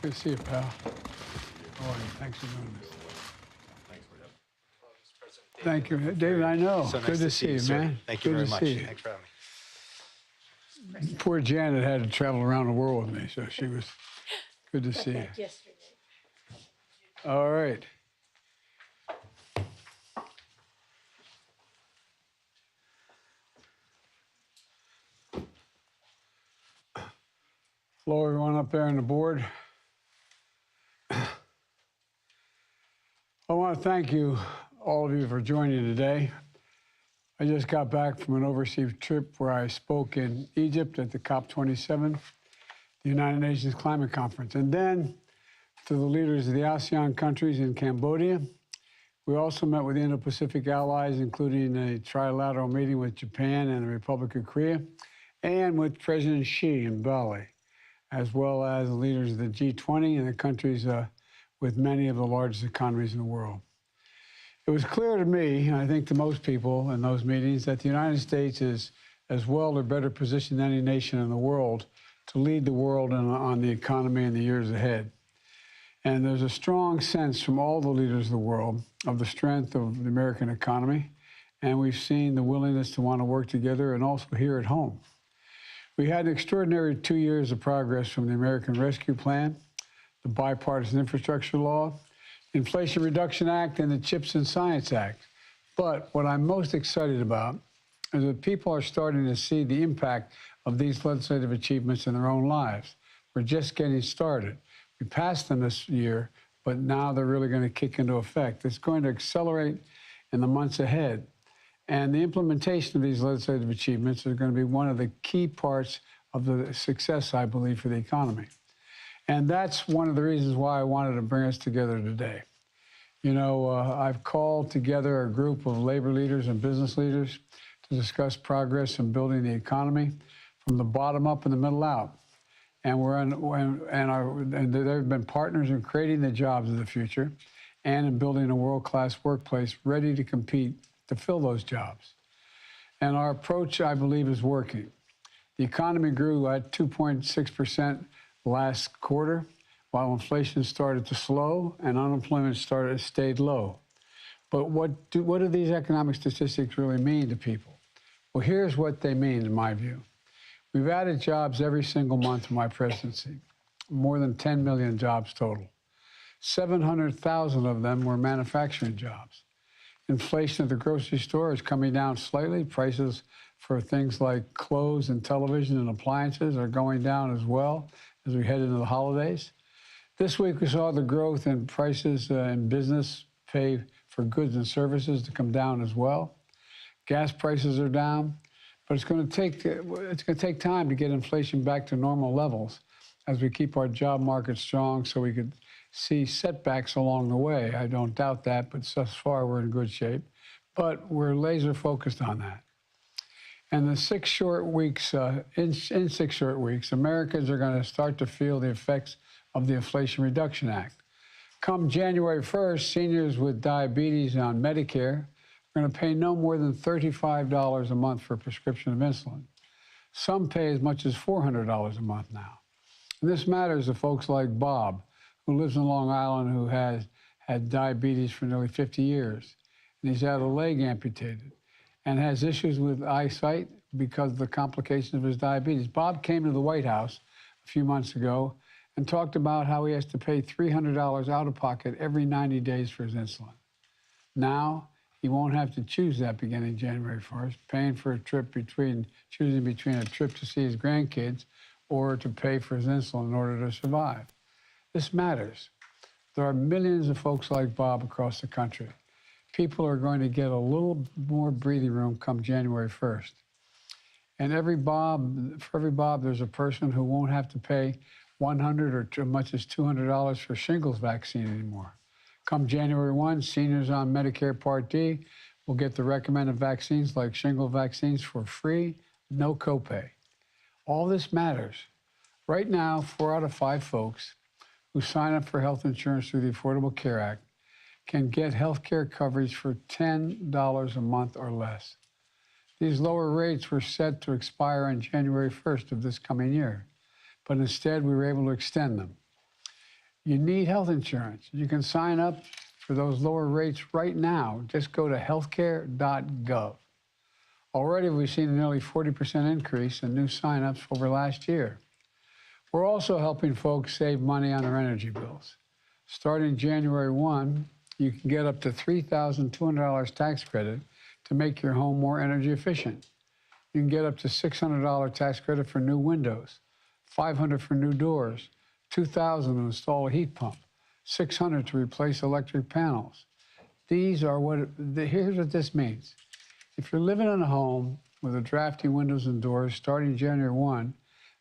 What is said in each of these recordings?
Good to see you, pal. Oh, thanks for doing this. Thanks for that. Thank you, David. I know. So nice Good to see see you, sir. man. Thank you Good very to much. see you. Thanks for having me. Poor Janet had to travel around the world with me, so she was good to see you. Yesterday. All right. Hello, everyone up there on the board. I want to thank you, all of you, for joining today. I just got back from an overseas trip where I spoke in Egypt at the COP27, the United Nations Climate Conference, and then to the leaders of the ASEAN countries in Cambodia. We also met with Indo-Pacific allies, including a trilateral meeting with Japan and the Republic of Korea, and with President Xi in Bali, as well as the leaders of the G20 and the countries with many of the largest economies in the world. It was clear to me, and I think to most people in those meetings, that the United States is as well or better positioned than any nation in the world to lead the world on the economy in the years ahead. And there's a strong sense from all the leaders of the world of the strength of the American economy, and we've seen the willingness to want to work together and also here at home. We had an extraordinary 2 years of progress from the American Rescue Plan, the Bipartisan Infrastructure Law, Inflation Reduction Act, and the CHIPS and Science Act. But what I'm most excited about is that people are starting to see the impact of these legislative achievements in their own lives. We're just getting started. We passed them this year, but now they're really going to kick into effect. It's going to accelerate in the months ahead. And the implementation of these legislative achievements is going to be one of the key parts of the success, I believe, for the economy. And that's one of the reasons why I wanted to bring us together today. You know, I've called together a group of labor leaders and business leaders to discuss progress in building the economy from the bottom up and the middle out. And they've been partners in creating the jobs of the future and in building a world-class workplace ready to compete to fill those jobs. And our approach, I believe, is working. The economy grew at 2.6% last quarter, while inflation started to slow and unemployment stayed low. But what do these economic statistics really mean to people? Well, here's what they mean, in my view. We've added jobs every single month of my presidency, more than 10 million jobs total. 700,000 of them were manufacturing jobs. Inflation at the grocery store is coming down slightly. Prices for things like clothes and television and appliances are going down as well as we head into the holidays. This week we saw the growth in prices in business pay for goods and services to come down as well. Gas prices are down, but it's going to take time to get inflation back to normal levels as we keep our job market strong so we could see setbacks along the way. I don't doubt that, but thus far we're in good shape. But we're laser focused on that. And in 6 short weeks, Americans are going to start to feel the effects of the Inflation Reduction Act. Come January 1st, seniors with diabetes on Medicare are going to pay no more than $35 a month for a prescription of insulin. Some pay as much as $400 a month now. And this matters to folks like Bob, who lives in Long Island, who has had diabetes for nearly 50 years. And he's had a leg amputated and has issues with eyesight because of the complications of his diabetes. Bob came to the White House a few months ago and talked about how he has to pay $300 out of pocket every 90 days for his insulin. Now, he won't have to choose that beginning January 1st, paying for a trip choosing between a trip to see his grandkids or to pay for his insulin in order to survive. This matters. There are millions of folks like Bob across the country. People are going to get a little more breathing room come January 1st. And for every Bob, there's a person who won't have to pay $100 or as much as $200 for shingles vaccine anymore. Come January 1, seniors on Medicare Part D will get the recommended vaccines like shingles vaccines for free, no copay. All this matters. Right now, 4 out of 5 folks who sign up for health insurance through the Affordable Care Act can get health care coverage for $10 a month or less. These lower rates were set to expire on January 1st of this coming year, but instead we were able to extend them. You need health insurance. You can sign up for those lower rates right now. Just go to healthcare.gov. Already, we've seen a nearly 40% increase in new signups over last year. We're also helping folks save money on their energy bills. Starting January 1, you can get up to $3,200 tax credit to make your home more energy efficient. You can get up to $600 tax credit for new windows, $500 for new doors, $2,000 to install a heat pump, $600 to replace electric panels. Here's what this means. If you're living in a home with a drafty windows and doors, starting January 1,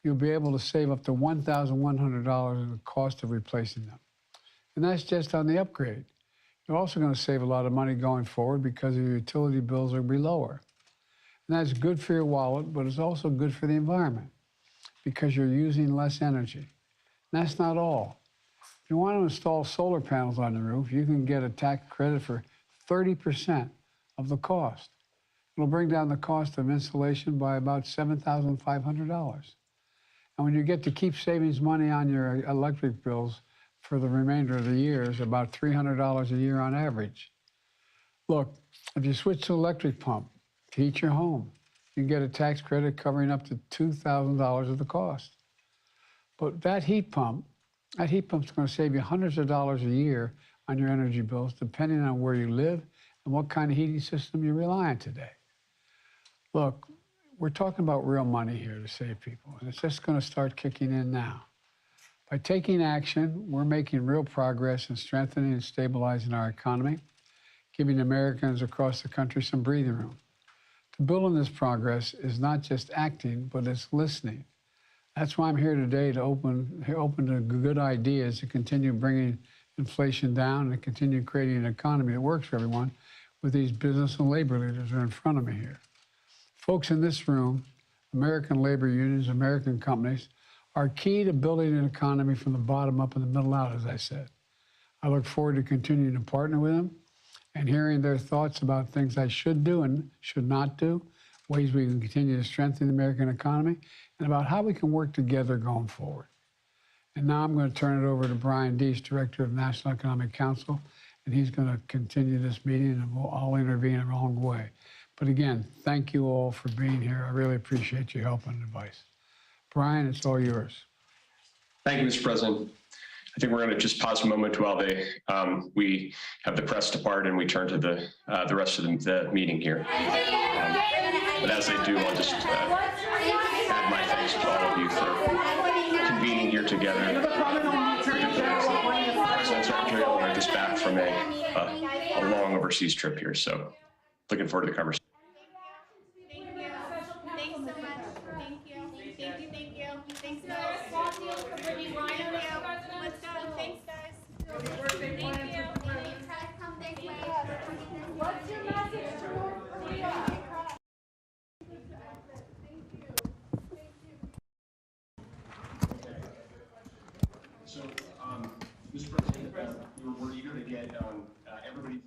you'll be able to save up to $1,100 in the cost of replacing them. And that's just on the upgrade. You're also going to save a lot of money going forward because your utility bills will be lower. And that's good for your wallet, but it's also good for the environment because you're using less energy. And that's not all. If you want to install solar panels on the roof, you can get a tax credit for 30% of the cost. It'll bring down the cost of installation by about $7,500. And when you get to keep savings money on your electric bills for the remainder of the year, is about $300 a year on average. Look, if you switch to electric pump to heat your home, you can get a tax credit covering up to $2,000 of the cost. But that heat pump's going to save you hundreds of dollars a year on your energy bills, depending on where you live and what kind of heating system you rely on today. Look, we're talking about real money here to save people, and it's just going to start kicking in now. By taking action, we're making real progress in strengthening and stabilizing our economy, giving Americans across the country some breathing room. To build on this progress is not just acting, but it's listening. That's why I'm here today to open to good ideas to continue bringing inflation down and continue creating an economy that works for everyone with these business and labor leaders who are in front of me here. Folks in this room, American labor unions, American companies, are key to building an economy from the bottom up and the middle out, as I said. I look forward to continuing to partner with them and hearing their thoughts about things I should do and should not do, ways we can continue to strengthen the American economy, and about how we can work together going forward. And now I'm going to turn it over to Brian Deese, Director of National Economic Council, and he's going to continue this meeting, and I'll intervene along the way. But again, thank you all for being here. I really appreciate your help and advice. Brian, it's all yours. Thank you, Mr. President. I think we're going to just pause a moment while we have the press depart and we turn to the rest of the meeting here. But as they do, I'll just add my thanks to all of you for convening here together. President Secretary, we're just back from a long overseas trip here, so looking forward to the conversation. Thanks, guys. Let's go. Thanks, guys. Thank you. What's your message to North Korea? So, Mr. President, we're eager to get everybody.